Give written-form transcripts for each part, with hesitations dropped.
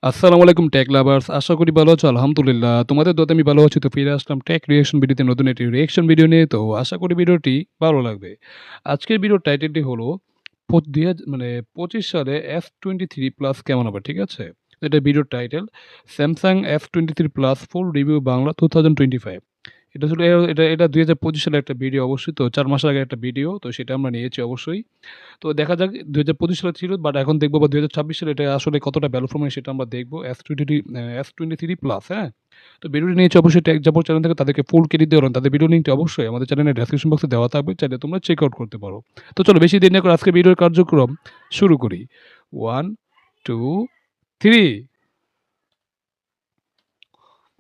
আসসালামু আলাইকুম take lovers. আশা করি ভালো আছো। আলহামদুলিল্লাহ। তোমাদের দোয়াতে আমি ভালো আছি। তো ফিরে আসলাম টেক রিঅ্যাকশন ভিডিওতে নতুন একটি রিঅ্যাকশন ভিডিও নিয়ে। তো আশা করি ভিডিওটি ভালো লাগবে। আজকের ভিডিওর টাইটেলটি হলো ২০২৫ সালে S23 প্লাস কেমন হবে, ঠিক আছে? এটা ভিডিওর টাইটেল। Samsung S23 প্লাস ফুল রিভিউ বাংলা 2025। এটা আসলে এটা ২০২৫ সালের একটা ভিডিও অবশ্যই। তো ৪ মাস আগের একটা ভিডিও। তো সেটা আমরা নিয়েছি অবশ্যই। তো দেখা যাক ২০২৫ সালে ছিল, বাট এখন দেখব বা ২০২৬ সালে এটা আসলে কতটা ভ্যালু ফর মানি সেটা আমরা দেখব। S23 প্লাস, হ্যাঁ? তো ভিডিওটি নিয়েছি অবশ্যই টেক জাপর চ্যানেল থেকে, তাদেরকে ফুল ক্রেডিট দেওয়া তাদের ভিডিও লিঙ্কটি অবশ্যই আমাদের চ্যানেলের ডেসক্রিপশন বক্সে দেওয়া থাকবে, চাইলে তোমরা চেক আউট করতে পারো। তো চলো বেশি দেরি না করে আজকে ভিডিওর কার্যক্রম শুরু করি। 1, 2, 3।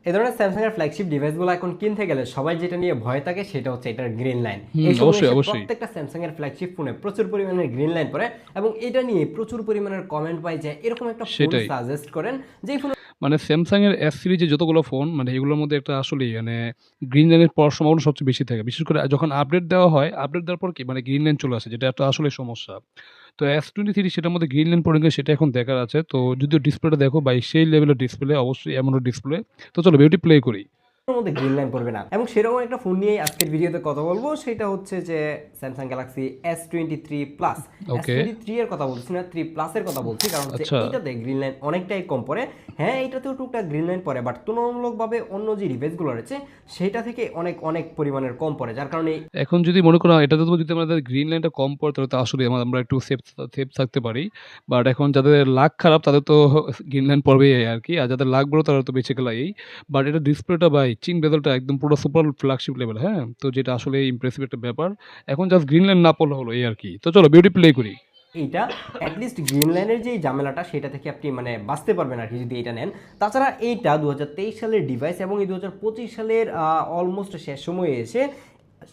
এ ধরনের স্যামসাং এর ফ্ল্যাগশিপ ডিভাইসগুলো এখন কিনতে গেলে সবাই যেটা নিয়ে ভয় থাকে সেটা হচ্ছে এটার গ্রিন লাইন। এই সময় অবশ্যই, এসে অবশ্যই। প্রত্যেকটা স্যামসাং এর ফ্ল্যাগশিপ ফোনে প্রচুর পরিমাণের গ্রিন লাইন পড়ে এবং এটা নিয়ে প্রচুর পরিমাণের কমেন্ট পাই যে এরকম একটা ফোন সেটাই। সাজেস্ট করেন যেই ফোন মানে Samsung এর S সিরিজের যতগুলো ফোন মানে এগুলোর মধ্যে একটা আসলেই মানে গ্রিন লাইনের পড়ার সম্ভাবনা সবচেয়ে বেশি থাকে। বিশেষ করে যখন আপডেট দেওয়া হয়, আপডেট দেওয়ার পর কি মানে গ্রিন লাইন চলে আসে, যেটা একটা আসলে সমস্যা। তো S23 সেটার মধ্যে গ্রিন লাইন পড়ে গেলে সেটা এখন দেখার আছে। তো যদিও ডিসপ্লেটা দেখো ভাই সেই লেভেলের ডিসপ্লে, অবশ্যই এমনও ডিসপ্লে। তো চলো ভিডিওটি প্লে করি। মধ্যে গ্রিন লাইন পড়বে না এবং সেরকম একটা ফোন নিয়ে আজকের ভিডিওতে কথা বলবো, সেটা হচ্ছে যে স্যামসাং গ্যালাক্সি S23 প্লাস। ওকে। S23 এর কথা বলছি না, 3 প্লাসের কথা বলছি, কারণ হচ্ছে আচ্ছা। এইটাতে গ্রিন লাইন অনেকটাই কম পড়ে। হ্যাঁ, এইটাতেও টুকটাক গ্রিন লাইন পড়ে, বাট তুলনামূলকভাবে অন্য যে ডিভাইসগুলো রয়েছে সেটা থেকে অনেক অনেক পরিমাণের কম পড়ে, যার কারণে এখন যদি মনে করো এটাতে তো যদি আমাদের গ্রিন লাইনটা কম পড়ে তাহলে তো আসলে আমরা একটু সেফ সেফ থাকতে পারি। বাট এখন যাদের লাক খারাপ তাদের তো গ্রিন লাইন পড়বেই আর কি। আর যাদের লাক বড় তারা তো বেঁচে গেল এই। বাট এটা ডিসপ্লেটা ভাই চিন বেজেলটা একদম পুরো সুপার ফ্ল্যাগশিপ লেভেল, হ্যাঁ? তো যেটা আসলে ইমপ্রেসিভ একটা ব্যাপার। এখন জাস্ট গ্রিন লাইন না পড়লে হলো এই আর কি। তো চলো বিউটি প্লে করি। এইটা অ্যাটলিস্ট গ্রিন লাইনের যে ঝামেলাটা সেটা থেকে আপনি মানে বাঁচতে পারবেন আর কি যদি এটা নেন। তাছাড়া এইটা 2023 সালের ডিভাইস এবং এই 2025 সালের অলমোস্ট শেষ সময়ে এসে,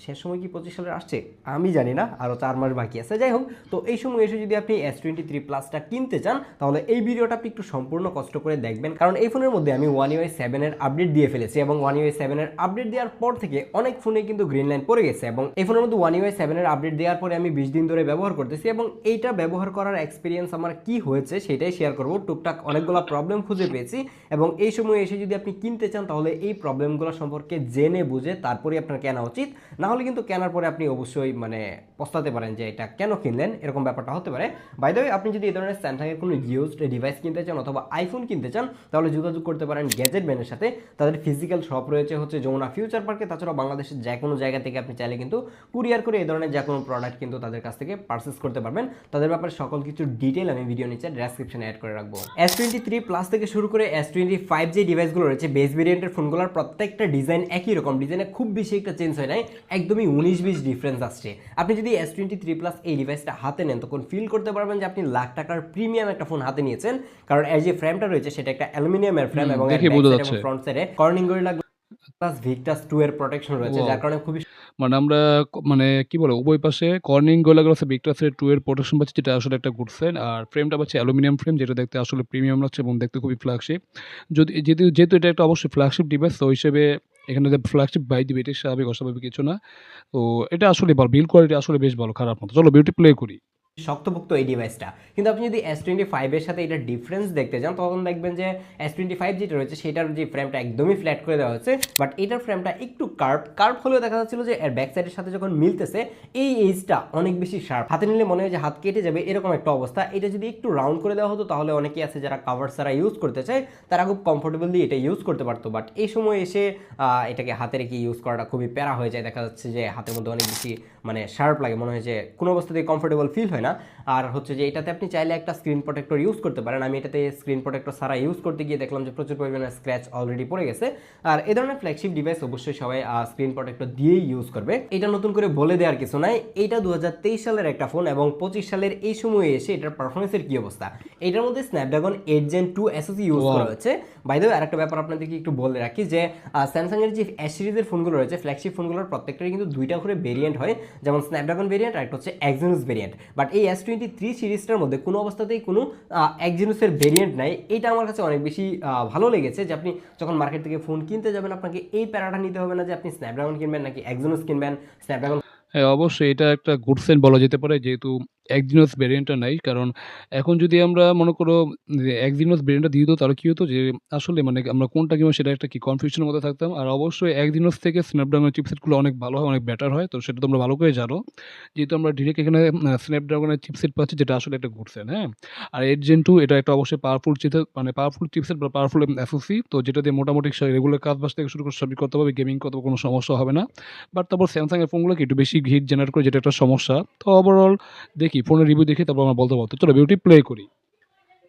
শেষ সময় কি 25 সালের আসছে আমি জানি না, আরও 4 মাস বাকি আছে, যাই হোক। তো এই সময় এসে যদি আপনি S23 প্লাসটা কিনতে চান তাহলে এই ভিডিওটা আপনি একটু সম্পূর্ণ কষ্ট করে দেখবেন, কারণ এই ফোনের মধ্যে আমি One UI 7 এর আপডেট দিয়ে ফেলেছি এবং One UI 7 এর আপডেট দেওয়ার পর থেকে অনেক ফোনে কিন্তু গ্রিন লাইন পড়ে গেছে এবং এই ফোনের মধ্যে One UI 7 এর আপডেট দেওয়ার পরে আমি 20 দিন ধরে ব্যবহার করতেছি এবং এইটা ব্যবহার করার এক্সপিরিয়েন্স আমার কি হয়েছে সেটাই শেয়ার করব। টুকটাক অনেকগুলো প্রবলেম খুঁজে পেয়েছি এবং এই সময় এসে যদি আপনি কিনতে চান তাহলে এই প্রবলেমগুলো সম্পর্কে জেনে বুঝে তারপরে আপনার কেনা উচিত। না হলে কিন্তু কেনার পরে আপনি অবশ্যই মানে পস্তাতে পারেন যে এটা কেন কিনলেন, এরকম ব্যাপারটা হতে পারে। বাই দ্য ওয়ে, আপনি যদি এই ধরনের স্যামসাং এর কোনো ইউজড ডিভাইস কিনতে চান অথবা আইফোন কিনতে চান তাহলে যোগাযোগ করতে পারেন গ্যাজেট ম্যানের সাথে। তাদের ফিজিক্যাল শপ রয়েছে হচ্ছে যমুনা ফিউচার পার্কে। তাছাড়াও বাংলাদেশের যে কোনো জায়গা থেকে আপনি চাইলে কিন্তু কুরিয়ার করে এই ধরনের যে কোনো প্রোডাক্ট কিন্তু তাদের কাছ থেকে পারচেস করতে পারবেন। তাদের ব্যাপারে সকল কিছু ডিটেল আমি ভিডিও নিচে ডেসক্রিপশনে অ্যাড করে রাখবো। S23 প্লাস থেকে শুরু করে S25 যে ডিভাইসগুলো রয়েছে বেস ভেরিয়েন্টের ফোনগুলোর প্রত্যেকটা ডিজাইন একই রকম, ডিজাইনে খুব বেশি একটা চেঞ্জ হয় নাই, একদমই 19-20 ডিফারেন্স আসছে। আপনি যদি S23 প্লাস এই ডিভাইসটা হাতে নেন তখন ফিল করতে পারবেন যে আপনি লাখ টাকার প্রিমিয়াম একটা ফোন হাতে নিয়েছেন, কারণ এর যে ফ্রেমটা রয়েছে সেটা একটা অ্যালুমিনিয়ামের ফ্রেম এবং এর দেখে ব্যাক বোঝা সাইড এবং যাচ্ছে। ফ্রন্ট সাইডে কর্নিং গরিলা গ্লাস ভিক্টাস 2 এর প্রোটেকশন রয়েছে, ওয়াও! যার কারণে খুবই মানে আমরা মানে কি বলে উভয় পাশে কর্নিং গোলা গ্লাসে ভিক্টাসের 2 এর প্রোটেকশন পাচ্ছি, যেটা আসলে একটা গুড সাইন। আর ফ্রেমটা পাচ্ছি অ্যালুমিনিয়াম ফ্রেম, যেটা দেখতে আসলে প্রিমিয়াম লাগছে এবং দেখতে খুবই ফ্ল্যাগশিপ। যেহেতু এটা একটা অবশ্যই ফ্ল্যাগশিপ ডিভাইস, তো হিসেবে এখানে যে ফ্ল্যাগশিপ বাই দিবে এটা স্বাভাবিক, অস্বাভাবিক কিছু না। তো এটা আসলে ভালো, বিল্ড কোয়ালিটি আসলে বেশ ভালো, খারাপ না। তো চলো বিউটি প্লে করি। শক্তপোক্ত এই ডিভাইসটা। কিন্তু আপনি যদি S25 এর সাথে এটা ডিফারেন্স দেখতে চান তখন দেখবেন যে S25 যেটা রয়েছে সেটার যে ফ্রেমটা একদমই ফ্ল্যাট করে দেওয়া হচ্ছে, বাট এটার ফ্রেমটা একটু কার্ভ হলেও দেখা যাচ্ছিল যে এর ব্যাক সাইডের সাথে যখন মিলতেছে এই এজটা অনেক বেশি শার্প, হাতে নিলে মনে হয় যে হাত কেটে যাবে এরকম একটা অবস্থা। এটা যদি একটু রাউন্ড করে দেওয়া হতো তাহলে অনেকেই আছে যারা কাভার ছাড়া ইউজ করতে চায় তারা খুব কমফোর্টেবলি এটা ইউজ করতে পারতো, বাট এই সময় এসে এটাকে হাতে রেখে ইউজ করাটা খুবই প্যারা হয়ে যায়। দেখা যাচ্ছে যে হাতের মধ্যে অনেক বেশি মানে শার্প লাগে, মনে হয় যে কোনো অবস্থাতেই কমফোর্টেবল ফিল হয় না। আর হচ্ছে যে এটাতে আপনি চাইলে একটা স্ক্রিন প্রোটেক্টর ইউজ করতে পারেন। আমি এটাতে স্ক্রিন প্রোটেক্টর ছাড়া ইউজ করতে গিয়ে দেখলাম যে প্রচুর পরিমাণে স্ক্র্যাচ অলরেডি পড়ে গেছে। আর এই ধরনের ফ্ল্যাগশিপ ডিভাইস অবশ্যই সবাই স্ক্রিন প্রোটেক্টর দিয়েই ইউজ করবে, এটা নতুন করে বলে দেওয়ার কিছু নাই। এইটা 2023 সালের একটা ফোন এবং 25 সালের এই সময়ে এসে এটার পারফরমেন্সের কি অবস্থা। এটার মধ্যে স্ন্যাপড্রাগন 8 Gen 2 SoC ইউজ করা ওয়াও! হয়েছে। বাই দ্য ওয়ে, আরেকটা ব্যাপার আপনাদেরকে একটু বলে রাখি যে স্যামসাং এর যে S সিরিজের ফোনগুলো রয়েছে ফ্ল্যাগশিপ ফোনগুলোর প্রত্যেকটারই কিন্তু দুইটা করে ভেরিয়েন্ট হয়, যেমন স্ন্যাপড্রাগন ভেরিয়েন্ট আর একটা হচ্ছে এক্সিনোস ভেরিয়েন্ট। বাট এই S23 সিরিজটার মধ্যে কোনো অবস্থাতেই কোনো এক্সিনোসের ভেরিয়েন্ট নাই। এটা আমার কাছে অনেক বেশি ভালো লেগেছে যে আপনি যখন মার্কেট থেকে ফোন কিনতে যাবেন আপনাকে এই প্যারাটা নিতে হবে না যে আপনি স্ন্যাপড্রাগন কিনবেন নাকি এক্সিনোস কিনবেন। স্ন্যাপড্রাগন হ্যাঁ, অবশ্যই এটা একটা গুড সাইন বলা যেতে পারে, যেহেতু Exynos ভেরিয়েন্টটা নাই। কারণ এখন যদি আমরা মনে করো যে Exynos ভেরিয়েন্টটা দিয়ে দিত তাহলে কি হতো যে আসলে মানে আমরা কোনটা কিনবো সেটা একটা কি কনফিউশন এর মধ্যে থাকতাম। আর অবশ্যই Exynos থেকে Snapdragon এর চিপসেটগুলো অনেক ভালো হয়, অনেক বেটার হয়। তো সেটা তোমরা ভালো করে জানো। যেহেতু আমরা ডিরেক্ট এখানে Snapdragon এর চিপসেট পাচ্ছি যেটা আসলে একটা গুড সাইন, হ্যাঁ? আর 8 Gen 2 এটা একটা অবশ্যই পাওয়ারফুল মানে পাওয়ারফুল চিপসেট বা পাওয়ারফুল SoC, তো যেটা দিয়ে মোটামুটি রেগুলার কাজ-বাজ থেকে শুরু করে সবই করতে পারবে, গেমিং করতে কোনো সমস্যা হবে না। বাট তারপর Samsung এর ফোনগুলো কি একটু বেশি হিট জেনারেট করে, যেটা একটা সমস্যা। তো ওভারঅল দেখি ফোনের রিভিউ দেখে তারপর আমরা বলতে পারবো। চলো বিউটি প্লে করি।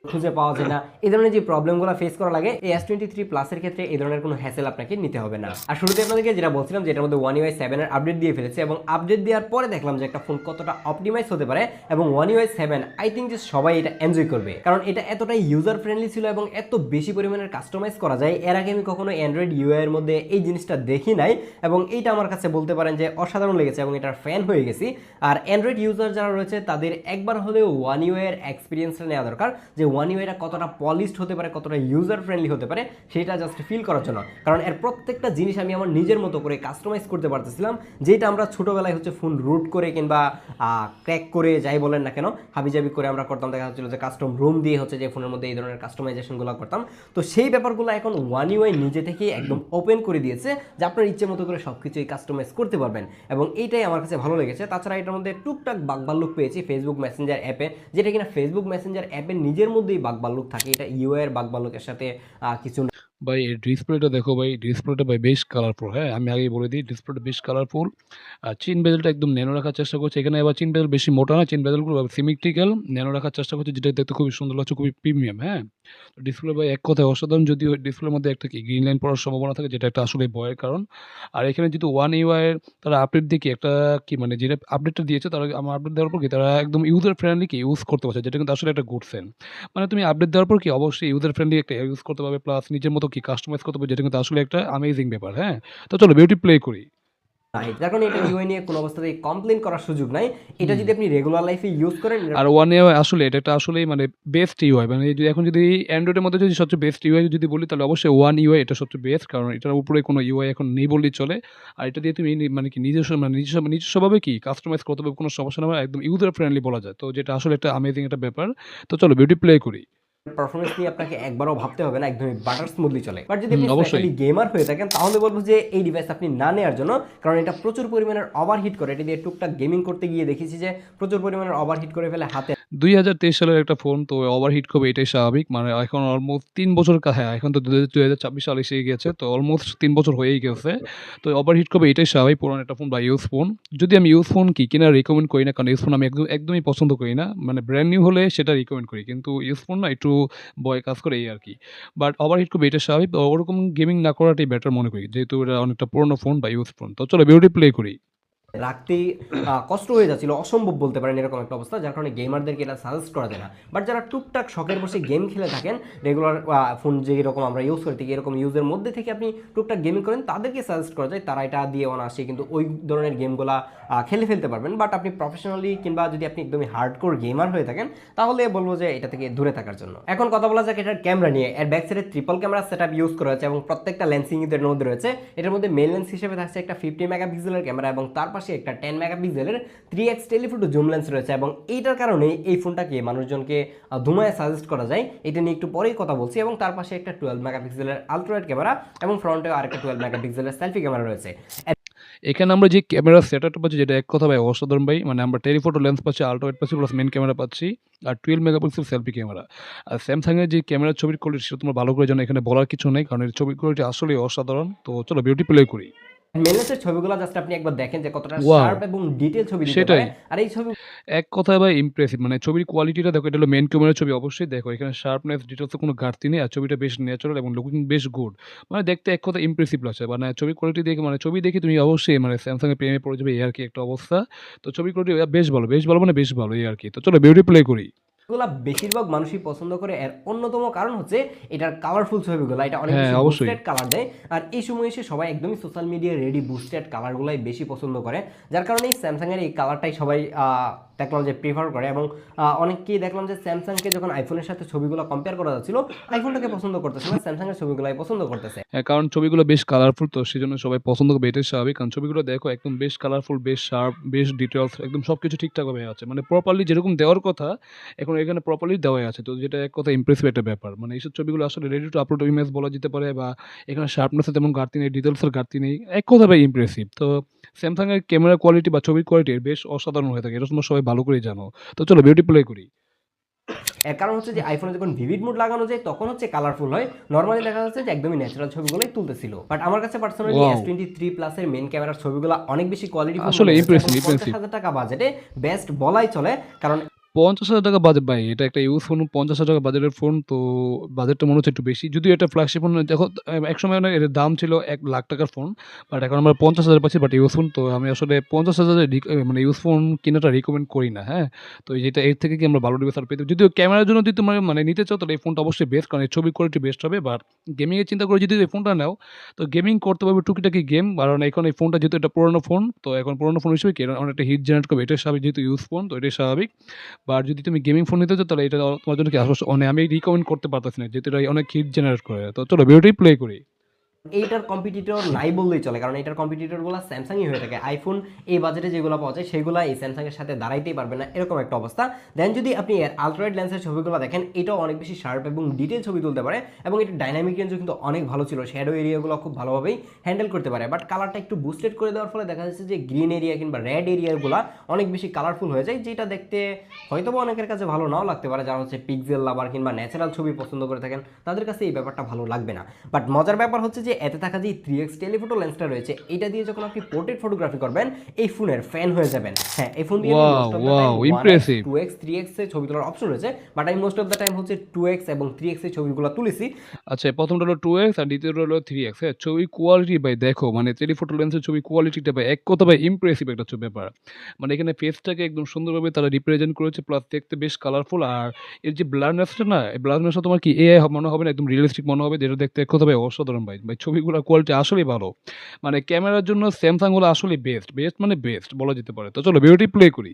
খুঁজে পাওয়া যায় না, এই ধরনের যে প্রবলেমগুলো ফেস করা লাগে এই S23 প্লাসের ক্ষেত্রে এই ধরনের কোনো হ্যাসেল আপনাকে নিতে হবে না। আর শুরুতে আপনাদেরকে যেটা বলছিলাম যে এটার মধ্যে One UI 7 এর আপডেট দিয়ে ফেলেছে এবং আপডেট দেওয়ার পরে দেখলাম যে একটা ফোন কতটা অপটিমাইজ হতে পারে এবং One UI 7 আই থিঙ্ক যে সবাই এটা এনজয় করবে, কারণ এটা এতটাই ইউজার ফ্রেন্ডলি ছিল এবং এত বেশি পরিমাণের কাস্টমাইজ করা যায়। এর আগে আমি কখনো অ্যান্ড্রয়েড ইউআই এর মধ্যে এই জিনিসটা দেখি নাই এবং এইটা আমার কাছে বলতে পারেন যে অসাধারণ লেগেছে এবং এটার ফ্যান হয়ে গেছি। আর অ্যান্ড্রয়েড ইউজার যারা রয়েছে তাদের একবার হলেও One UI এর এক্সপিরিয়েন্সটা নেওয়া দরকার, যে One UI টা কতটা পলিশড হতে পারে, কতটা ইউজার ফ্রেন্ডলি হতে পারে সেটা জাস্ট ফিল করার জন্য। কারণ এর প্রত্যেকটা জিনিস আমি আমার নিজের মতো করে কাস্টমাইজ করতে পারতেছিলাম, যেটা আমরা ছোটোবেলায় হচ্ছে ফোন রুট করে কিংবা ক্র্যাক করে যাই বলেন না কেন হাবিজাবি করে আমরা করতাম। দেখা যাচ্ছিল যে কাস্টম রুম দিয়ে হচ্ছে যে ফোনের মধ্যে এই ধরনের কাস্টমাইজেশনগুলো করতাম। তো সেই ব্যাপারগুলো এখন One UI নিজে থেকেই একদম ওপেন করে দিয়েছে যে আপনার ইচ্ছে মতো করে সব কিছুই কাস্টমাইজ করতে পারবেন এবং এইটাই আমার কাছে ভালো লেগেছে। তাছাড়া এটার মধ্যে টুকটাক বাগবাল্লুক পেয়েছি ফেসবুক মেসেঞ্জার অ্যাপে, যেটা কিনা ফেসবুক মেসেঞ্জার অ্যাপের নিজের মধ্যেই বাগবাল্লুক থাকে, এটা ইউআই এর বাগবাল্লুকের সাথে কিছু না। ভাই এই ডিসপ্লেটা দেখো ভাই, ডিসপ্লেটা ভাই বেশ কালারফুল, হ্যাঁ? আমি আগেই বলে দিই ডিসপ্লেটা বেশ কালারফুল। আর চিন বেজেলটা একদম ন্যানো রাখার চেষ্টা করছে। এখানে আবার চিন বেজেল বেশি মোটা না, চিন বেজেলগুলো সিমেট্রিক্যাল ন্যানো রাখার চেষ্টা করছে, যেটা দেখতে খুবই সুন্দর লাগছে, খুবই প্রিমিয়াম, হ্যাঁ? তো ডিসপ্লে ভাই এক কথায় অসাধারণ, যদিও ডিসপ্লের মধ্যে একটা কি গ্রিন লাইন পড়ার সম্ভাবনা থাকে, যেটা একটা আসলে ভয়ের কারণ। আর এখানে যেহেতু One UI এর তারা আপডেট দিয়ে কি একটা কি মানে যেটা আপডেটটা দিয়েছে তারা, আমার আপডেট দেওয়ার পর কি তারা একদম ইউজার ফ্রেন্ডলি কি ইউজ করতে পারছে, যেটা কিন্তু আসলে একটা গুড সাইন। মানে তুমি আপডেট দেওয়ার পর কি অবশ্যই ইউজার ফ্রেন্ডলি একটা ইউজ করতে পারবে, প্লাস নিজের মতো কি কাস্টমাইজ করতে পারবে, যেটা কিন্তু আসলে একটা অ্যামেজিং ব্যাপার, হ্যাঁ? তো চলো বিউটি প্লে করি। যার কারণে এটা ইউআই নিয়ে কোনো অবস্থাতেই কমপ্লেন করার সুযোগ নাই। এটা হুম। যদি আপনি রেগুলার লাইফে ইউজ করেন আর One UI আসলে এটা একটা আসলেই মানে বেস্ট ইউআই, মানে এখন যদি অ্যান্ড্রয়েডের মধ্যে যদি সবচেয়ে বেস্ট ইউআই যদি বলি তাহলে অবশ্যই One UI এটা সবচেয়ে বেস্ট, কারণ এটার উপরে কোনো ইউআই এখন নেই বললেই চলে। আর এটা দিয়ে তুমি মানে কি নিজস্বভাবে কি কাস্টমাইজ করতে পারবে, কোনো সমস্যা না, একদম ইউজার ফ্রেন্ডলি বলা যায়। তো যেটা আসলে একটা অ্যামেজিং একটা ব্যাপার। তো চলো বিউটি প্লে করি। পারফরমেন্স নিয়ে আপনাকে একবারও ভাবতে হবে না, একদমই বাটার স্মুথলি চলে। বাট যদি আপনি অবশ্যই। স্পেশালি গেমার হয়ে থাকেন তাহলে বলবো যে এই ডিভাইস আপনি না নেওয়ার জন্য, কারণ এটা প্রচুর পরিমাণের ওভারহিট করে। এটা দিয়ে টুকটাক গেমিং করতে গিয়ে দেখেছি যে প্রচুর পরিমাণের ওভারহিট করে ফেলে হাতে। 2023 সালের একটা ফোন, তো ওভারহিট করবে এটাই স্বাভাবিক। মানে এখন অলমোস্ট ৩ বছর হ্যাঁ, এখন তো 2024 সাল এসে গেছে। তো অলমোস্ট ৩ বছর হয়েই গেছে। তো ওভারহিট করবে এটাই স্বাভাবিক, পুরান একটা ফোন বা ইউজ ফোন। যদি আমি ইউজ ফোন কি কেনার রিকমেন্ড করি না, কারণ ইউজ ফোন আমি একদমই পছন্দ করি না। মানে ব্র্যান্ড নিউ হলে সেটা রিকমেন্ড করি। কিন্তু ইউজ ফোন না একটু ভয় কাজ করে এই আরকি। বাট ওভারহিট করবে এটা স্বাভাবিক। ওরকম গেমিং না করাটাই বেটার মনে করি। যেহেতু এটা অনেকটা পুরনো ফোন বা ইউজ ফোন। তো চলো বিউটি প্লে করি। রাখতেই কষ্ট হয়ে যাচ্ছিল, অসম্ভব বলতে পারেন এরকম একটা অবস্থা, যার কারণে গেমারদেরকে এটা সাজেস্ট করা যায় না। বাট যারা টুকটাক শখের বসে গেম খেলে থাকেন, রেগুলার ফোন যেরকম আমরা ইউজ করে থাকি এরকম ইউজের মধ্যে থেকে আপনি টুকটাক গেমিং করেন, তাদেরকে সাজেস্ট করা যায়, তারা এটা দিয়ে অনায়াসে কিন্তু ওই ধরনের গেমগুলা খেলে ফেলতে পারবেন। বাট আপনি প্রফেশনালি কিংবা যদি আপনি একদমই হার্ডকোর গেমার হয়ে থাকেন তাহলে বলবো যে এটা থেকে দূরে থাকার জন্য। এখন কথা বলা যাক এটার ক্যামেরা নিয়ে। এর ব্যাক সাইডে ট্রিপল ক্যামেরা সেটআপ ইউজ করা হয়েছে এবং প্রত্যেকটা লেন্সিং এর মধ্যে রয়েছে। এটার মধ্যে মেইন লেন্স হিসেবে থাকছে একটা 50 মেগাপিক্সেলের ক্যামেরা এবং তার পাশে একটা 10 মেগাপিক্সেলের 3x টেলিফোটো জুম লেন্স রয়েছে এবং এইটার কারণে এই ফোনটাকে মানুষজনকে ধুমায় সাজেস্ট করা যায়। এটা নিয়ে একটু পরেই কথা বলছি। এবং তার পাশে একটা 12 মেগাপিক্সেলের আলট্রাওয়াইড ক্যামেরা এবং ফ্রন্টে আরেকটা 12 মেগাপিক্সেলের সেলফি ক্যামেরা রয়েছে। এখানে আমরা যে ক্যামেরা সেটআপটা পাচ্ছি, যেটা এক কথা ভাই অসাধারণ ভাই। মানে আমরা টেলিফোটো লেন্স পাচ্ছি, আল্ট্রা ওয়াইড পাচ্ছি, প্লাস মেইন ক্যামেরা পাচ্ছি আর 12 মেগাপিক্সেল সেলফি ক্যামেরা। আর স্যামসাং এর যে ক্যামেরার ছবির কোয়ালিটি সেটা তোমরা ভালো করে জানো, এখানে বলার কিছু নেই, কারণ এর ছবির কোয়ালিটি আসলেই অসাধারণ। তো চলো বিউটি প্লে করি। মেনলেসের ছবিগুলো জাস্ট আপনি একবার দেখেন যে কতটা ওয়াও! শার্প এবং ডিটেইল ছবি দিতে সেটাই। পারে। আর এই ছবি এক কথায় ভাই ইমপ্রেসিভ, মানে ছবির কোয়ালিটিটা দেখো, এটা হলো মেইন ক্যামেরার ছবি অবশ্যই। দেখো এখানে শার্পনেস, ডিটেইলসে কোনো ঘাটতি নেই। আর ছবিটা বেশ ন্যাচারাল এবং লুকিং বেশ গুড। মানে দেখতে এক কথায় ইমপ্রেসিভ লাগছে। মানে ছবির কোয়ালিটি দেখে, মানে ছবি দেখে তুমি অবশ্যই মানে স্যামসাং এর প্রেমে পড়ে যাবে, এই আরকি একটা অবস্থা। তো ছবির কোয়ালিটি বেশ ভালো, বেশ ভালো মানে বেশ ভালো এই আরকি। তো চলো বিউটি প্লে করি। গুলা বেশিরভাগ মানুষই পছন্দ করে। এর অন্যতম কারণ হচ্ছে এটার কালারফুল ছবিগুলো, এটা অনেক হ্যাঁ, বেশি অবশ্যই। বুস্টেড কালার দেয়। আর এই সময় এসে সবাই একদমই সোশ্যাল মিডিয়া রেডি বুস্টেড কালারগুলাই বেশি পছন্দ করে, যার কারণে স্যামসাং এর এই কালারটাই সবাই টেকনোলজি প্রিফার করে এবং অনেককেই দেখলাম যে স্যামসাংকে যখন আইফোনের সাথে ছবিগুলো কম্পেয়ার করা যাচ্ছিল আইফোনটাকে পছন্দ করতেছে না, স্যামসাংয়ের ছবিগুলাই পছন্দ করতেছে। হ্যাঁ, কারণ ছবিগুলো বেশ কালারফুল, তো সেজন্য সবাই পছন্দ করবে, এটাই স্বাভাবিক। কারণ ছবিগুলো দেখো একদম বেশ কালারফুল, বেশ শার্প, বেশ ডিটেইলস, একদম সবকিছু ঠিকঠাকভাবে আছে। মানে প্রপারলি যেরকম দেওয়ার কথা এখন এখানে প্রপারলি দেওয়াই আছে। তো যেটা এক কথায় ইমপ্রেসিভ একটা ব্যাপার। মানে এইসব ছবিগুলো আসলে রেডি টু আপলোড ইমেজ বলা যেতে পারে, বা এখানে শার্পনেসের তেমন ঘাটতি নেই, ডিটেইলসের ঘাটতি নেই। এক কথায় ভাই ইমপ্রেসিভ। তো স্যামসাং এর ক্যামেরা কোয়ালিটি বা ছবির কোয়ালিটি বেশ অসাধারণ হয়ে থাকে। এটা তোমরা সবাই ভালো করেই জানো। তো চলো ভিডিওটি প্লে করি। এর কারণ হচ্ছে যে আইফোনে যখন ভিভিড মোড লাগানো যায় তখন হচ্ছে কালারফুল হয়, নর্মালি দেখা যাচ্ছে যে একদমই ন্যাচারাল ছবিগুলোই তুলতেছিল। বাট আমার কাছে পার্সোনালি ওয়াও! S23 প্লাসের মেন ক্যামেরার ছবিগুলো অনেক বেশি কোয়ালিটিফুল আসলে মনে হচ্ছে এবং ইমপ্রেসিভ, 50,000 টাকা বাজেটে বেস্ট বলাই চলে। কারণ ৳৫০,০০০ বাজেট ভাই। এটা একটা ইউজ ফোন, ৳৫০,০০০ বাজেটের ফোন। তো বাজেটটা মনে হচ্ছে একটু বেশি। যদিও এটা ফ্ল্যাগশিপ ফোন, দেখো একসময় না এটার দাম ছিল ৳১,০০,০০০ ফোন। বাট এখন আমরা ৫০,০০০ পাচ্ছি, বাট ইউজ ফোন। তো আমি আসলে ৫০,০০০ মানে ইউজ ফোন কেনাটা রিকমেন্ড করি না, হ্যাঁ? তো যেটা এর থেকে কি আমরা ভালো ডিভাইস আর পেতে, যদিও ক্যামেরার জন্য যদি তোমরা মানে নিতে চাও তাহলে এই ফোনটা অবশ্যই বেস্ট, কারণ এর ছবির কোয়ালিটি বেস্ট হবে। বাট গেমিং এর চিন্তা করে যদি এই ফোনটা নাও, তো গেমিং করতে পারবে টুকিটাকি গেম। কারণ এখন এই ফোনটা যেহেতু এটা পুরানো ফোন, তো এখন পুরানো ফোন হিসেবে কি অনেকটা হিট জেনারেট করবে। এটাই স্বাভাবিক, যেহেতু ইউজ ফোন, তো এটাই স্বাভাবিক। বা যদি তুমি গেমিং ফোন নিতে চাও তাহলে এটা তোমার জন্য কি মানে আমি রিকমেন্ড করতে পারতেছি না, যেহেতু এটা অনেক হিট জেনারেট করে। তো চলো ভিডিওটি প্লে করি। এইটার কম্পিটিটর নাই বললেই চলে, কারণ এটার কম্পিটিটরগুলো স্যামসাংই হয়ে থাকে। আইফোন এই বাজেটে যেগুলো পাওয়া যায় সেগুলো এই স্যামসাংয়ের সাথে দাঁড়াইতেই পারবে না, এরকম একটা অবস্থা। দেন যদি আপনি এর আলট্রাওয়াইড লেন্সের ছবিগুলো দেখেন, এটাও অনেক বেশি শার্প এবং ডিটেল ছবি তুলতে পারে এবং এটা ডাইনামিক রেঞ্জও কিন্তু অনেক ভালো ছিল, শ্যাডো এরিয়াগুলো খুব ভালোভাবেই হ্যান্ডেল করতে পারে। বাট কালারটা একটু বুস্টেড করে দেওয়ার ফলে দেখা যাচ্ছে যে গ্রিন এরিয়া কিংবা রেড এরিয়াগুলো অনেক বেশি কালারফুল হয়ে যায়, যেটা দেখতে হয়তোবা অনেকের কাছে ভালো নাও লাগতে পারে, যারা হচ্ছে পিক্সেল লাভার কিংবা ন্যাচারাল ছবি পছন্দ করে থাকেন তাদের কাছে এই ব্যাপারটা ভালো লাগবে না। বাট মজার ব্যাপার হচ্ছে যে এতে থাকা যে 3x টেলিফটো লেন্সটা রয়েছে, এটা দিয়ে যখন আপনি পোর্ট্রেট ফটোগ্রাফি করবেন এই ফোনের ফ্যান হয়ে যাবেন। হ্যাঁ, এই ফোন দিয়ে wow, wow, 1x impressive! 2x 3x এর ছবি তোলার অপশন রয়েছে, বাট আমি মোস্ট অফ দ্য টাইম হচ্ছে 2x এবং 3x এর ছবিগুলো তুলেছি। আচ্ছা, প্রথমটা হলো 2x আর দ্বিতীয়টা হলো 3x। হ্যাঁ, ছবির কোয়ালিটি ভাই দেখো, মানে টেলিফটো লেন্সের ছবির কোয়ালিটিটা ভাই এক কথা ভাই ইমপ্রেসিভ একটা ব্যাপার। মানে এখানে ফেসটাকে একদম সুন্দরভাবে তারা রিপ্রেজেন্ট করেছে, প্লাস দেখতে বেশ কালারফুল। আর এর যে ব্লারনেসটা না, এই ব্লারনেসটা তোমার কি এআই মনে হবে না, একদম রিয়েলিস্টিক মনে হবে, যেটা দেখতে এক কথা ভাই অসাধারণ ভাই। ভাই ছবিগুলোর কোয়ালিটি আসলেই ভালো। মানে ক্যামেরার জন্য স্যামসাং হলো আসলেই বেস্ট, বেস্ট মানে বেস্ট বলা যেতে পারে। তো চলো ভিডিওটি প্লে করি।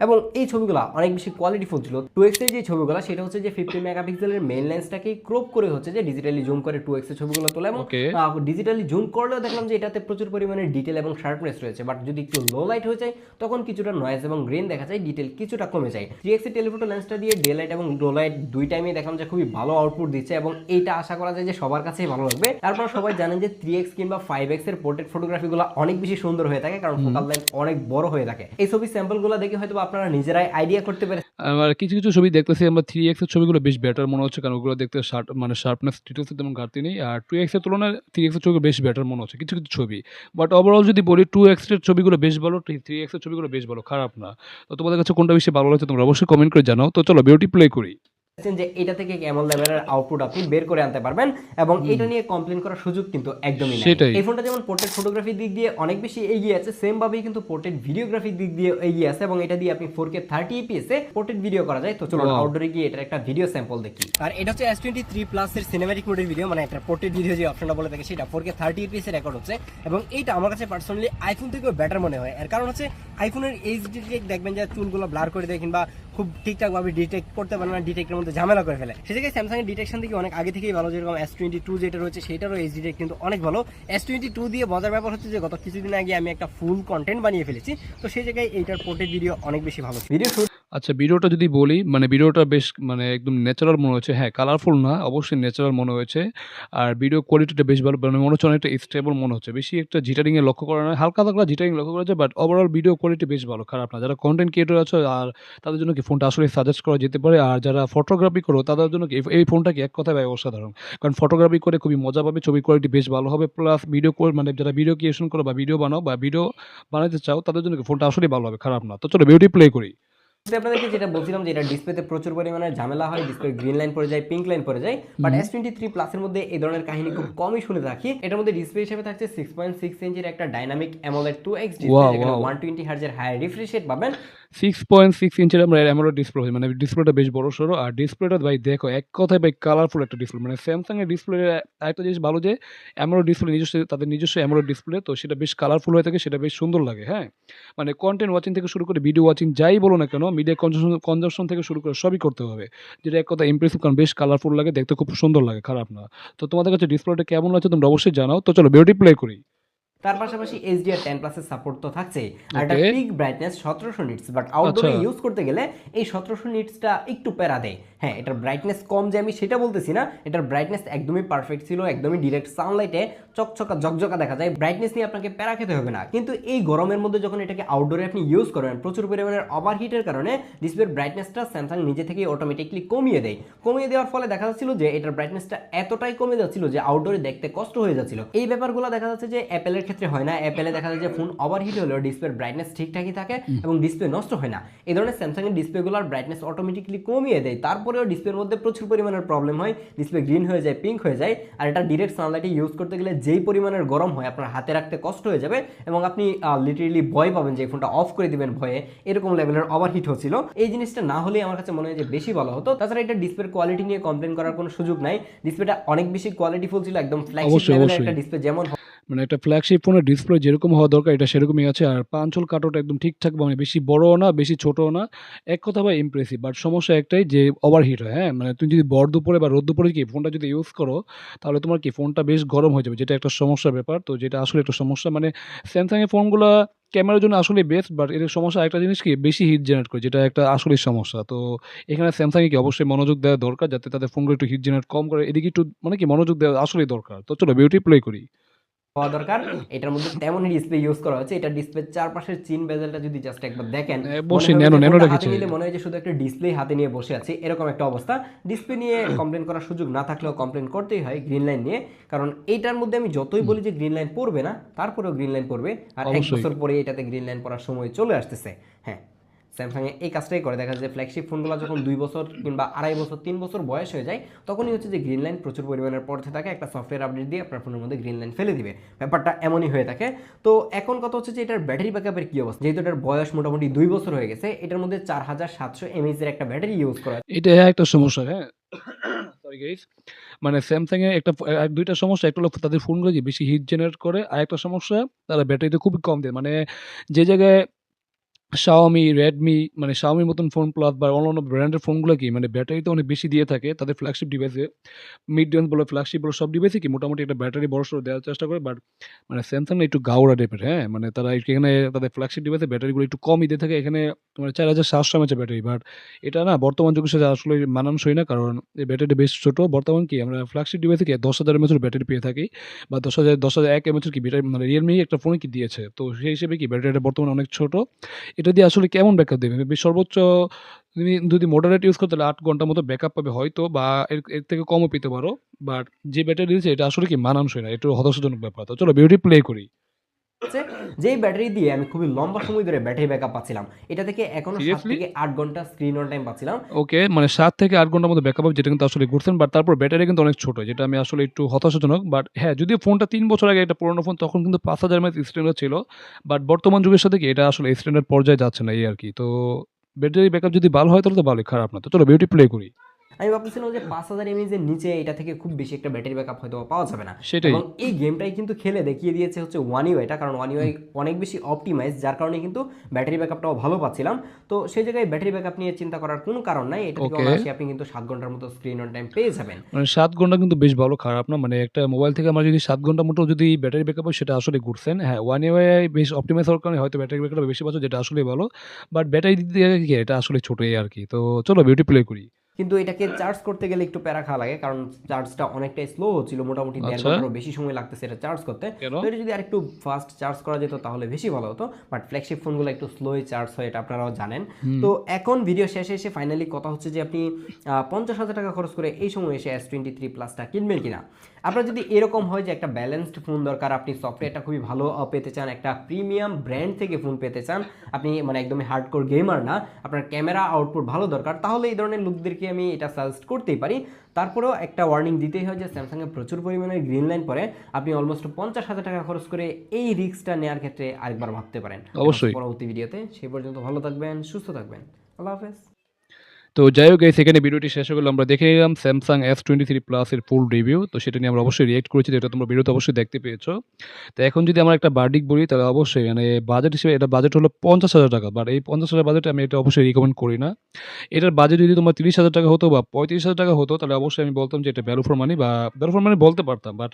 এবং এই ছবিগুলো অনেক বেশি কোয়ালিটিফুল ছিল। 2x এর যে ছবিগুলো সেটা হচ্ছে যে 50 মেগাপিক্সেলের মেইন লেন্সটাকে ক্রপ করে হচ্ছে যে ডিজিটালি জুম করে 2x এর ছবিগুলো তোলা, এবং ওকে। ডিজিটালি জুম করলেও দেখলাম যে এটাতে প্রচুর পরিমাণে ডিটেল এবং শার্পনেস রয়েছে। বাট যদি একটু লো লাইট হয়ে যায় তখন কিছুটা নয়েজ এবং গ্রেন দেখা যায়, ডিটেল কিছুটা কমে যায়। 3x এর টেলিফটো লেন্সটা দিয়ে ডে লাইট এবং লো লাইট দুই টাইমে দেখলাম যে খুবই ভালো আউটপুট দিচ্ছে এবং এইটা আশা করা যায় যে সবার কাছেই ভালো লাগবে। তারপর সবাই জানেন যে 3x কিংবা 5x এর পোর্ট্রেট ফটোগ্রাফিগুলো অনেক বেশি সুন্দর হয়ে থাকে, কারণ ফোকাল লেন্থ অনেক বড় হয়ে থাকে। এই ছবি স্যাম্পলগুলো দেখে হয়তো আপনারা নিজেরাই আইডিয়া করতে পারে। আমার কিছু ছবি দেখতেছি আমরা 3x এর ছবিগুলো বেশ বেটার মনে হচ্ছে, কারণ ওগুলো দেখতে মানে শার্পনেস ডিটেইলস তেমন ঘাটতি নেই। আর 2x এর তুলনায় 3x এর ছবি বেশ বেটার মনে হচ্ছে কিছু ছবি। বাট ওভারঅল যদি বলি 2x এর ছবিগুলো বেশ ভালো, 3x এর ছবিগুলো বেশ ভালো, খারাপ না। তো তোমাদের কাছে কোনটা বেশি ভালো লাগছে তোমরা অবশ্যই কমেন্ট করে জানাও। তো চলো ভিডিওটি প্লে করি। যে এটা থেকে কেমন লেভেলের আউটপুট আপনি বের করে আনতে পারবেন এবং হুম। এটা নিয়ে কমপ্লেন করার সুযোগ কিন্তু একদমই নাই। সেটাই। এই ফোনটা যেমন পোর্ট্রেট ফটোগ্রাফির দিক দিয়ে অনেক বেশি এগিয়ে আছে, সেম ভাবেই কিন্তু পোর্ট্রেট ভিডিওগ্রাফির দিক দিয়ে এগিয়ে আছে এবং এটা দিয়ে আপনি 4K 30 fps এ পোর্ট্রেট ভিডিও করা যায়। তো চলুন Wow! আউটডোরে গিয়ে এটার একটা ভিডিও স্যাম্পল দেখি। আর এটা হচ্ছে S23 প্লাস এর সিনেম্যাটিক মোডের ভিডিও, মানে একটা পোর্ট্রেট ভিডিও যে অপশনটা বলে থাকে সেটা 4K 30 fps এ রেকর্ড হচ্ছে এবং এইটা আমার কাছে পার্সোনালি আইফোন থেকেও বেটার মনে হয়। এর কারণ হচ্ছে আইফোনের এইচডি দেখবেন যে চুলগুলো ব্লার করে দেয় কিংবা খুব ঠিকঠাক ভাবে ডিটেক্ট করতে পারে না, ডিটেক্টের মধ্যে ঝামেলা করে ফেলে। সে জায়গায় স্যামসাং এর ডিটেকশন থেকে অনেক আগে থেকেই ভালো, যেরকম S22 যেটা রয়েছে সেটারও এইচডি ডিটেক্ট কিন্তু অনেক ভালো। S22 দিয়ে মজার ব্যাপার হচ্ছে যে গত কিছুদিন আগে আমি একটা ফুল কন্টেন্ট বানিয়ে ফেলেছি, তো সেই জায়গায় এইটার পোর্ট্রেট ভিডিও অনেক বেশি ভালো। ভিডিও আচ্ছা, ভিডিওটা যদি বলি, মানে ভিডিওটা বেশ মানে একদম ন্যাচারাল মনে হচ্ছে। হ্যাঁ, কালারফুল না, অবশ্যই ন্যাচারাল মনে হয়েছে। আর ভিডিও কোয়ালিটিটা বেশ ভালো, মানে মনে হচ্ছে অনেকটা স্টেবল মনে হচ্ছে। বেশি একটা জিটারিং এ লক্ষ্য করা নয়, হালকা পাতলা জিটারিং লক্ষ্য করা যায়, বাট ওভারঅল ভিডিও কোয়ালিটি বেশ ভালো, খারাপ না। যারা কনটেন্ট ক্রিয়েটর আছে আর তাদের জন্য কি ফোনটা আসলে সাজেস্ট করা যেতে পারে। আর যারা ফটোগ্রাফি করো তাদের জন্য কি এই ফোনটা কি এক কথায় ভাই অসাধারণ। কারণ ফটোগ্রাফি করে খুবই মজা পাবে, ছবির কোয়ালিটি বেশ ভালো হবে, প্লাস ভিডিও মানে যারা ভিডিও ক্রিয়েশন করো বা ভিডিও বানাও বা ভিডিও বানাতে চাও তাদের জন্য কি ফোনটা আসলেই ভালো হবে, খারাপ না। তো চলো ভিডিওটি প্লে করি। আপনাদেরকে যেটা বলছিলাম যে এটা ডিসপ্লেতে প্রচুর পরিমাণে ঝামেলা হয়, ডিসপ্লে গ্রিন লাইন পড়ে যায়, পিঙ্ক লাইন পড়ে যায়। বাট S23 প্লাসের মধ্যে এই ধরনের কাহিনী খুব কমই শুনে থাকি। এটার মধ্যে ডিসপ্লে হিসেবে থাকছে 6.6 ইঞ্চির একটা ডাইনামিক অ্যামোলেড 2x ডিসপ্লে, যেখানে 120 হার্জ এর হাই রিফ্রেশ রেট পাবেন। 6.6 ইঞ্চির আমরা অ্যামোলেড ডিসপ্লে, মানে ডিসপ্লেটা বেশ বড়সড়। আর ডিসপ্লেটা ভাই দেখো এক কথায় ভাই কালারফুল একটা ডিসপ্লে। মানে স্যামসাং এর ডিসপ্লে আরেকটা জিনিস ভালো যে অ্যামোলেড ডিসপ্লে তাদের নিজস্ব অ্যামোলেড ডিসপ্লে, তো সেটা বেশ কালারফুল হয়ে থাকে, সেটা বেশ সুন্দর লাগে, হ্যাঁ? মানে কনটেন্ট ওয়াচিং থেকে শুরু করে ভিডিও ওয়াচিং যাই বলো না কেন, মিডিয়া কনজাম্পশন থেকে শুরু করে সবই করতে হবে। যেটা এক কথায় ইমপ্রেসিভ, কারণ বেশ কালারফুল লাগে, দেখতে খুব সুন্দর লাগে, খারাপ না। তো তোমাদের কাছে ডিসপ্লেটা কেমন লাগছে তোমরা অবশ্যই জানাও। তো চলো ভিডিওটি প্লে করি। তার পাশাপাশি HDR10 প্লাসের সাপোর্ট তো থাকছেই, আর এটা ওকে। পিক ব্রাইটনেস 1700 নিটস, বাট আচ্ছা। আউটডোরে ইউজ করতে গেলে এই 1700 নিটসটা একটু প্যারা দেয়। হ্যাঁ, এটার ব্রাইটনেস কম যে আমি সেটা বলতেছি না, এটার ব্রাইটনেস একদমই পারফেক্ট ছিল, একদমই ডিরেক্ট সানলাইটে চকচকা ঝকঝকা দেখা যায়, ব্রাইটনেস নিয়ে আপনাকে প্যারা খেতে হবে না। কিন্তু এই গরমের মধ্যে যখন এটাকে আউটডোরে আপনি ইউজ করবেন, প্রচুর পরিমাণের ওভারহিটের কারণে ডিসপ্লের ব্রাইটনেসটা স্যামসাং নিজে থেকে অটোমেটিকলি কমিয়ে দেয়। কমিয়ে দেওয়ার ফলে দেখা যাচ্ছিল যে এটার ব্রাইটনেসটা এতটাই কমে যাচ্ছিল যে আউটডোরে দেখতে কষ্ট হয়ে যাচ্ছিল। এই ব্যাপারগুলো দেখা যাচ্ছে যে অ্যাপেলের ক্ষেত্রে হয় না। অ্যাপেলে দেখা যায় যে ফোন ওভারহিট হলেও ডিসপ্লের ব্রাইটনেস ঠিকঠাকই থাকে এবং ডিসপ্লে নষ্ট হয় না। এই ধরনের স্যামসাং এর ডিসপ্লেগুলোর ব্রাইটনেস অটোমেটিকলি কমিয়ে দেয়, তারপরেও ডিসপ্লের মধ্যে প্রচুর পরিমাণের প্রবলেম হয়, ডিসপ্লে গ্রিন হয়ে যায়, পিঙ্ক হয়ে যায়। আর এটা ডিরেক্ট সানলাইটে ইউজ করতে গেলে যেই পরিমাণের গরম হয়, আপনার হাতে রাখতে কষ্ট হয়ে যাবে এবং আপনি লিটারেলি ভয় পাবেন যে ফোনটা অফ করে দিবেন ভয়ে, এরকম লেভেলের ওভারহিট হচ্ছিল। এই জিনিসটা না হলে আমার কাছে মনে হয় যে বেশি ভালো হতো। তাছাড়া এটা ডিসপ্লের কোয়ালিটি নিয়ে কমপ্লেন করার কোনো সুযোগ নাই, ডিসপ্লেটা অনেক বেশি কোয়ালিটিফুল ছিল, একদম ফ্ল্যাগশিপ অবশ্যই, লেভেলের অবশ্যই। একটা ডিসপ্লে যেমন মানে একটা ফ্ল্যাগশিপ ফোনের ডিসপ্লে যেরকম হওয়া দরকার এটা সেরকমই আছে। আর পাঞ্চল কাটওটা একদম ঠিকঠাক, মানে বেশি বড়ও না, বেশি ছোটও না। এক কথা ভাই ইমপ্রেসিভ। বাট সমস্যা একটাই যে ওভারহিট হয়, হ্যাঁ? মানে তুমি যদি ভর দুপুরে বা রোদ দুপুরে কি ফোনটা যদি ইউজ করো, তাহলে তোমার কি ফোনটা বেশ গরম হয়ে যাবে, যেটা একটা সমস্যার ব্যাপার। তো যেটা আসলে একটা সমস্যা, মানে স্যামসাং এর ফোনগুলা ক্যামেরার জন্য আসলে বেস্ট, বাট এর সমস্যা একটা জিনিস কি বেশি হিট জেনারেট করে, যেটা একটা আসলেই সমস্যা। তো এখানে স্যামসাং এ কি অবশ্যই মনোযোগ দেওয়া দরকার, যাতে তাদের ফোনগুলো একটু হিট জেনারেট কম করে। এদিকে একটু মানে কি মনোযোগ দেওয়া আসলেই দরকার। তো চলো বিউটি প্লে করি। হওয়া দরকার। এটার মধ্যে তেমনই ডিসপ্লে ইউজ করা হচ্ছে। এটা ডিসপ্লের চারপাশের চিন বেজেলটা যদি জাস্ট একবার দেখেন, মনে অবশ্যই হবে ন্যানো যে ন্যানো ফোনটা হাতে রেখেছে। নিলে মনে হয় যে শুধু একটা ডিসপ্লে হাতে নিয়ে বসে আছি, এরকম একটা অবস্থা। ডিসপ্লে নিয়ে কমপ্লেন করার সুযোগ না থাকলেও কমপ্লেন করতেই হয় গ্রিন লাইন নিয়ে, কারণ এইটার মধ্যে আমি যতই বলি যে গ্রিন লাইন পড়বে না, তারপরেও গ্রিন লাইন পড়বে। আর এক অবশ্যই। বছর পরে এটাতে গ্রিন লাইন পড়ার সময় চলে আসতেছে। হ্যাঁ, স্যামসাং এ এই কাজটাই করে। দেখা যায় যে ফ্ল্যাগশিপ ফোনগুলো যখন 2 বছর কিংবা 2.5 বছর 3 বছর বয়স হয়ে যায়, তখনই হচ্ছে যে গ্রিন লাইন প্রচুর পরিমাণের পড়তে থাকে, একটা সফটওয়্যার আপডেট দিয়ে আপনার ফোনের মধ্যে গ্রিন লাইন ফেলে দিবে। ব্যাপারটা এমনই হয়ে থাকে। তো এখন কথা হচ্ছে যে এটার ব্যাটারি ব্যাকআপের কি অবস্থা, যেহেতু এটার বয়স মোটামুটি 2 বছর হয়ে গেছে, এটার মধ্যে 4700 mAh এর একটা ব্যাটারি ইউজ করা। এটা একটা সমস্যা, হ্যাঁ? Sorry guys. মানে স্যামসাং এর একটা ২ টা সমস্যা। একটা হলো তাদের ফোনগুলো যে বেশি হিট জেনারেট করে। আরেকটা সমস্যা, তারা ব্যাটারিতে খুবই কম দেয়। মানে যে জায়গায় Xiaomi, Redmi, মানে Xiaomi র মতন ফোন প্লাস বা অন্যান্য ব্র্যান্ডের ফোনগুলো কি মানে ব্যাটারিতে অনেক বেশি দিয়ে থাকে তাদের ফ্ল্যাগশিপ ডিভাইসে। মিড রেঞ্জ বলো, ফ্ল্যাগশিপ বলো, সব ডিভাইসে কি মোটামুটি একটা ব্যাটারি বড়সড় দেওয়ার চেষ্টা করে। বাট মানে Samsung না একটু গাউড়া টাইপের, হ্যাঁ? মানে তারা এখানে তাদের ফ্ল্যাগশিপ ডিভাইসে ব্যাটারিগুলো একটু কমই দিয়ে থাকে। এখানে তোমার 4700 mAh ব্যাটারি। বাট এটা না বর্তমান যুগের সাথে আসলে মানানসই না। কারণ এই ব্যাটারিটা বেশ ছোট। বর্তমান কি আমরা ফ্ল্যাগশিপ ডিভাইসে কি 10,000 mAh এর ব্যাটারি পেয়ে থাকি, বা 10,001 mAh কি ব্যাটারি, মানে Realme একটা ফোনে কি দিয়েছে। তো সেই হিসেবে কি ব্যাটারিটা বর্তমানে অনেক ছোট। এটা দিয়ে আসলে কেমন ব্যাকআপ দেবে? সর্বোচ্চ তুমি যদি মডারেট ইউজ করো তাহলে ৮ ঘন্টার মতো ব্যাকআপ পাবে হয়তো, বা এর থেকে কমও পেতে পারো। বাট যে ব্যাটারি দিয়েছে এটা আসলে কি মানানসই না। একটু হতাশাজনক ব্যাপার। তো চলো ভিডিওটি প্লে করি। হচ্ছে যেই ব্যাটারি দিয়ে আমি খুবই লম্বা সময় ধরে ব্যাটারি ব্যাকআপ পাচ্ছিলাম, এটা থেকে এখনো 7 সিরিয়াসলি? থেকে 8 ঘন্টা স্ক্রিন অন টাইম পাচ্ছিলাম। ওকে, মানে ৭ থেকে ৮ ঘন্টার মতো ব্যাকআপ হবে, যেটা কিন্তু আসলে ঘুরছেন। বাট তারপর ব্যাটারি কিন্তু অনেক ছোট, যেটা আমি আসলে একটু হতাশাজনক। বাট হ্যাঁ, যদিও ফোনটা ৩ বছর আগে একটা পুরনো ফোন, তখন কিন্তু ৫,০০০ mAh স্ট্যান্ডার্ড ছিল। বাট বর্তমান যুগের সাথে কি এটা আসলে স্ট্যান্ডার্ড পর্যায়ে যাচ্ছে না, এই আরকি। তো ব্যাটারি ব্যাকআপ যদি ভালো হয় তাহলে তো ভালোই, খারাপ না। তো চলো ভিডিওটি প্লে করি। আমি ভাবতেছিলাম যে 5000 mAh এর নিচে এটা থেকে খুব বেশি একটা ব্যাটারি ব্যাকআপ হয়তো পাওয়া যাবে না। সেটাই। এবং এই গেমটাই কিন্তু খেলে দেখিয়ে দিয়েছে হচ্ছে ওয়ান ইউআইটা, কারণ ওয়ান ইউআই অনেক বেশি অপটিমাইজ, যার কারণে কিন্তু ব্যাটারি ব্যাকআপটাও ভালো পাচ্ছিলাম। তো সেই জায়গায় ব্যাটারি ব্যাকআপ নিয়ে চিন্তা করার কোনো কারণ নাই, এটা থেকে ওকে। অনায়াসে আপনি কিন্তু 7 ঘন্টার মতো স্ক্রিন অন টাইম পেয়ে যাবেন। মানে ৭ ঘন্টা কিন্তু বেশ ভালো, খারাপ না। মানে একটা মোবাইল থেকে আমার যদি ৭ ঘন্টার মতো যদি ব্যাটারি ব্যাকআপ হয় সেটা আসলে ঘুরছেন। হ্যাঁ, One UI বেশ অপটিমাইজ হওয়ার কারণে হয়তো ব্যাটারি ব্যাকআপটা বেশি পাচ্ছ, যেটা আসলেই ভালো। বাট ব্যাটারি দিক দিয়ে কি এটা আসলে ছোটই আরকি। তো চলো ভিডিওটি প্লে করি। কিন্তু এটাকে চার্জ করতে গেলে একটু প্যারা খাওয়া লাগে, কারণ চার্জটা অনেকটাই স্লো হচ্ছিল, মোটামুটি 1.5 আচ্ছা, ঘন্টারও বেশি সময় লাগতেছে এটা চার্জ করতে। কেন? তো এটা যদি আরেকটু ফাস্ট চার্জ করা যেত তাহলে বেশি ভালো হতো। বাট ফ্ল্যাগশিপ ফোনগুলো একটু স্লোই চার্জ হয়, এটা আপনারাও জানেন। হুম। তো এখন ভিডিও শেষে এসে ফাইনালি কথা হচ্ছে যে আপনি 50,000 টাকা খরচ করে এই সময় এসে S23 প্লাসটা কিনবেন কিনা। আপনার যদি এরকম হয় যে একটা ব্যালেন্সড ফোন দরকার, আপনি সফটওয়্যারটা খুবই ভালো পেতে চান, একটা প্রিমিয়াম ব্র্যান্ড থেকে ফোন পেতে চান, আপনি মানে একদমই হার্ডকোর গেমার না, আপনার ক্যামেরা আউটপুট ভালো দরকার, তাহলে এই ধরনের লোকদেরকে আমি এটা সাজেস্ট করতেই পারি। তারপরেও একটা ওয়ার্নিং দিতেই হয় যে স্যামসাংয়ে প্রচুর পরিমাণে গ্রিন লাইন পড়ে, আপনি অলমোস্ট 50,000 টাকা খরচ করে এই রিস্কটা নেওয়ার ক্ষেত্রে আরেকবার ভাবতে পারেন। অবশ্যই। পরবর্তী ভিডিওতে, সেই পর্যন্ত ভালো থাকবেন, সুস্থ থাকবেন। আল্লাহ হাফেজ। তো যাই হোক গাইস, এখানে ভিডিওটি শেষ হয়ে গেল। আমরা দেখে নিলাম স্যামসাং S23 প্লাস এর ফুল রিভিউ। তো সেটা নিয়ে আমরা অবশ্যই রিঅ্যাক্ট করেছি, যেটা তোমরা ভিডিওতে অবশ্যই দেখতে পেয়েছো। তো এখন যদি আমার একটা ভার্ডিক্ট বলি, তাহলে অবশ্যই মানে বাজেট হিসেবে এটা বাজেট হলো 50,000 টাকা। বাট এই 50,000 বাজেটে আমি এটা অবশ্যই রিকমেন্ড করি না। এটার বাজেট যদি তোমার 30,000 টাকা হতো বা 35,000 টাকা হতো, তাহলে অবশ্যই আমি বলতাম যে এটা ভ্যালু ফর মানি, বা ভ্যালু ফর মানি বলতে পারতাম। বাট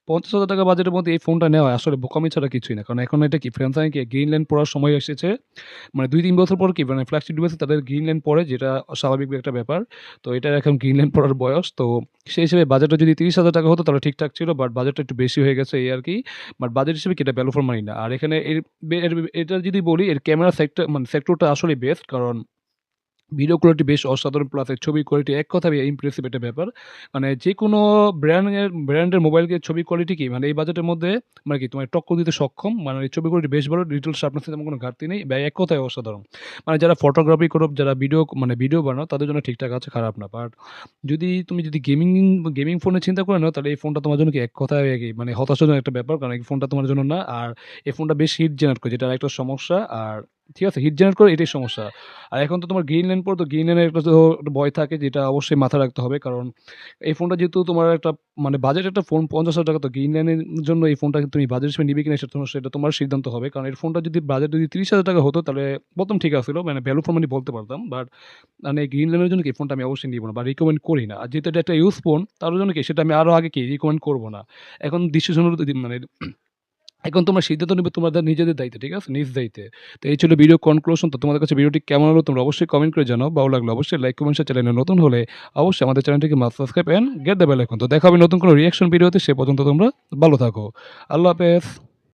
50,000 টাকা বাজেটের মধ্যে এই ফোনটা নেওয়া আসলে বোকামি ছাড়া কিছুই না। কারণ এখন এটা কি স্যামসাং কি গ্রিন লাইন পড়ার সময় এসেছে। মানে ২-৩ বছর পর কি মানে ফ্ল্যাগশিপ ডিভাইসে তাদের গ্রিন লাইন পড়ে, যেটা স্বাভাবিক একটা ব্যাপার। তো এটার এখন গ্রিন লাইন পড়ার বয়স। তো সেই হিসেবে বাজেটটা যদি 30,000 টাকা হতো তাহলে ঠিকঠাক ছিল। বাট বাজেটটা একটু বেশি হয়ে গেছে, এই আরকি। বাট বাজেট হিসেবে কি এটা ভ্যালু ফর মানি না। আর এখানে এটা যদি বলি, এর ক্যামেরা সেক্টরটা আসলেই বেস্ট। কারণ ভিডিও কোয়ালিটি বেশ অসাধারণ, প্লাস এর ছবির কোয়ালিটি এক কথায় ইমপ্রেসিভ একটা ব্যাপার। মানে যেকোনো ব্র্যান্ডের মোবাইলকে ছবির কোয়ালিটি কি মানে এই বাজেটের মধ্যে মানে কি তোমার টক্কর দিতে সক্ষম। মানে এই ছবির কোয়ালিটি বেশ ভালো, ডিজিটাল শার্পনেসের তেমন কোনো ঘাটতি নেই, বা এক কথায় অসাধারণ। মানে যারা ফটোগ্রাফি করো, যারা ভিডিও বানাও, তাদের জন্য ঠিকঠাক আছে, খারাপ না। বাট তুমি যদি গেমিং ফোনে চিন্তা করে নাও, তাহলে এই ফোনটা তোমার জন্য কি এক কথায় কি মানে হতাশাজনক একটা ব্যাপার। কারণ এই ফোনটা তোমার জন্য না। আর এই ফোনটা বেশ হিট জেনারেট করে, যেটা একটা সমস্যা। আর ঠিক আছে, হিট জেনারেট করে এটাই সমস্যা। আর এখন তো তোমার গ্রিন লাইন পড়ে, তো গ্রিন লাইনের একটা তো ভয় থাকে, যেটা অবশ্যই মাথায় রাখতে হবে। কারণ এই ফোনটা যেহেতু তোমার একটা মানে বাজেট একটা ফোন 50,000 টাকা, তো গ্রিন লাইনের জন্য এই ফোনটা তুমি বাজেট হিসেবে নিবে কিনা সেটা তোমার সিদ্ধান্ত হবে। কারণ এই ফোনটা যদি বাজেট যদি 30,000 টাকা হতো, তাহলে প্রথম ঠিক আছিল, মানে ভ্যালু ফর মানি বলতে পারতাম। বাট মানে গ্রিন লাইনের জন্য কি ফোনটা আমি অবশ্যই নিব না, বা রিকমেন্ড করি না। আর যেহেতু এটা একটা ইউজ ফোন, তার জন্য কি সেটা আমি আরও আগে কি রিকমেন্ড করবো না। এখন ডিসিশন মানে এখন তোমরা সিদ্ধান্ত নিবে তোমাদের নিজেদের দায়িত্বে, ঠিক আছে? নিজ দায়িত্বে। তো এই ছিল ভিডিও কনক্লুশন। তো তোমাদের কাছে ভিডিওটি কেমন হলো তোমরা অবশ্যই কমেন্ট করে জানাও। ভালো লাগলো অবশ্যই লাইক, কমেন্ট, শেয়ার। চ্যানেলে নতুন হলে অবশ্যই আমাদের চ্যানেলটিকে must subscribe and get the bell icon. তো দেখা হবে নতুন কোনো রিঅ্যাকশন ভিডিওতে। সে পর্যন্ত তোমরা ভালো থাকো। আল্লাহ হাফেজ।